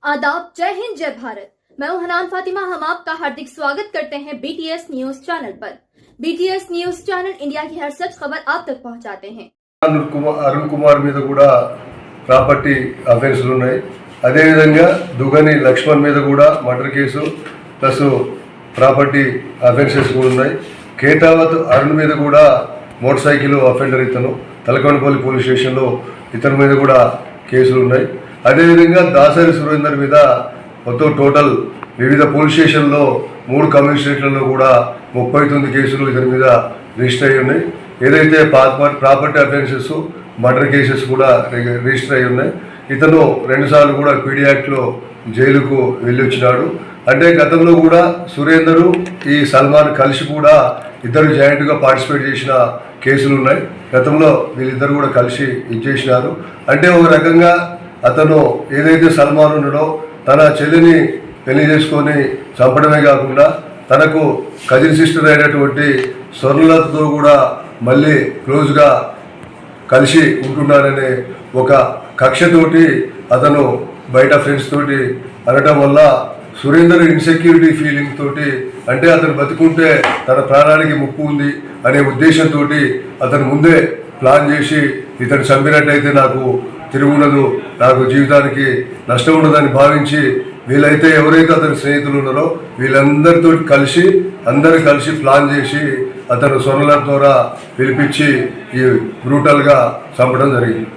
आदाब, जय हिंद, जय भारत। मैं हूं हनान फातिमा। हम आपका हार्दिक स्वागत करते हैं बीटीएस न्यूज चैनल पर। बीटीएस न्यूज चैनल इंडिया की हर सच खबर आप तक पहुंचाते हैं। अरुण कुमार మీద కూడా ప్రాపర్టీ అఫెన్స్లు ఉన్నాయి. అదే విధంగా దుగని లక్ష్మణ్ మీద కూడా murder case plus property offences కూడా ఉన్నాయి. కేతావత్ అరుణ్ మీద కూడా మోటార్ సైకిల్ అఫెండర్ ఇతను తలకొండపల్లి పోలీస్ స్టేషన్లో ఇతని మీద కూడా కేసులు ఉన్నాయి. అదేవిధంగా దాసరి సురేందర్ మీద మొత్తం టోటల్ వివిధ పోలీస్ స్టేషన్లో 3 కమిషనరేట్లలో కూడా 39 కేసులు ఇతని మీద రిజిస్టర్ అయ్యి ఉన్నాయి. ఏదైతే ప్రాపర్టీ అఫెన్సెస్ మర్డర్ కేసెస్ కూడా రిజిస్టర్ అయ్యి ఉన్నాయి. ఇతను 2 సార్లు కూడా పీడీ యాక్ట్లో జైలుకు వెళ్ళి వచ్చినాడు. అంటే గతంలో కూడా సురేందరు ఈ సల్మాన్ కలిసి కూడా ఇద్దరు జాయింట్గా పార్టిసిపేట్ చేసిన కేసులు ఉన్నాయి. గతంలో వీళ్ళిద్దరు కూడా కలిసి ఇచ్చేసినారు. అంటే ఒక రకంగా అతను ఏదైతే సల్మాన్ ఉన్నాడో తన చెల్లిని పెళ్లి చేసుకొని చంపడమే కాకుండా తనకు కజిన్ సిస్టర్ అయినటువంటి స్వర్ణలతతో కూడా మళ్ళీ క్లోజ్గా కలిసి ఉంటున్నాడనే ఒక కక్షతోటి అతను బయట ఫ్రెండ్స్ తోటి అనటం వల్ల సురేందర్ ఇన్సెక్యూరిటీ ఫీలింగ్ తోటి, అంటే అతను బతుకుంటే తన ప్రాణానికి ముప్పు ఉంది అనే ఉద్దేశంతో అతను ముందే ప్లాన్ చేసి ఇతను చంపినట్టయితే నాకు తిరుగుండదు, నాకు జీవితానికి నష్టం ఉండదని భావించి వీళ్ళైతే ఎవరైతే అతని స్నేహితులు ఉన్నారో వీళ్ళందరితో అందరూ కలిసి ప్లాన్ చేసి అతను స్వర్ణలత ద్వారా పిలిపించి ఈ బ్రూటల్గా చంపడం జరిగింది.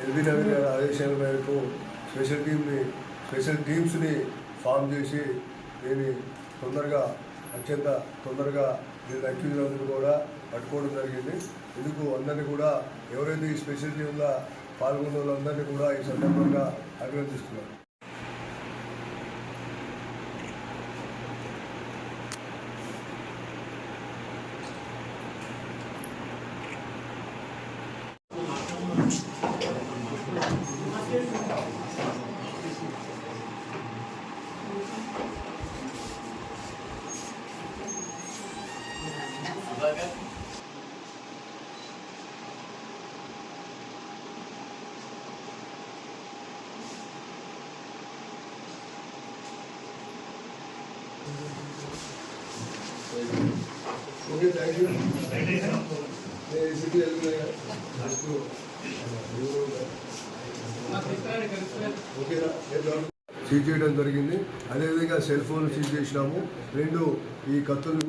ఎల్బీ నవీన్ గారి ఆదేశాల మేరకు స్పెషల్ టీమ్స్ని ఫామ్ చేసి దీన్ని అత్యంత తొందరగా దీన్ని అక్యూజ్లందరూ కూడా పట్టుకోవడం జరిగింది. ఇందుకు అందరినీ కూడా ఎవరైతే ఈ స్పెషల్ టీంలో పాల్గొన్న వాళ్ళందరినీ కూడా ఈ సందర్భంగా అభినందిస్తున్నారు. Okay, thank you. సీజ్ చేయడం జరిగింది. అదేవిధంగా సెల్ ఫోన్ సీజ్ చేసినాము. 2 ఈ కత్తులు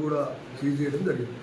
కూడా సీజ్ చేయడం జరిగింది.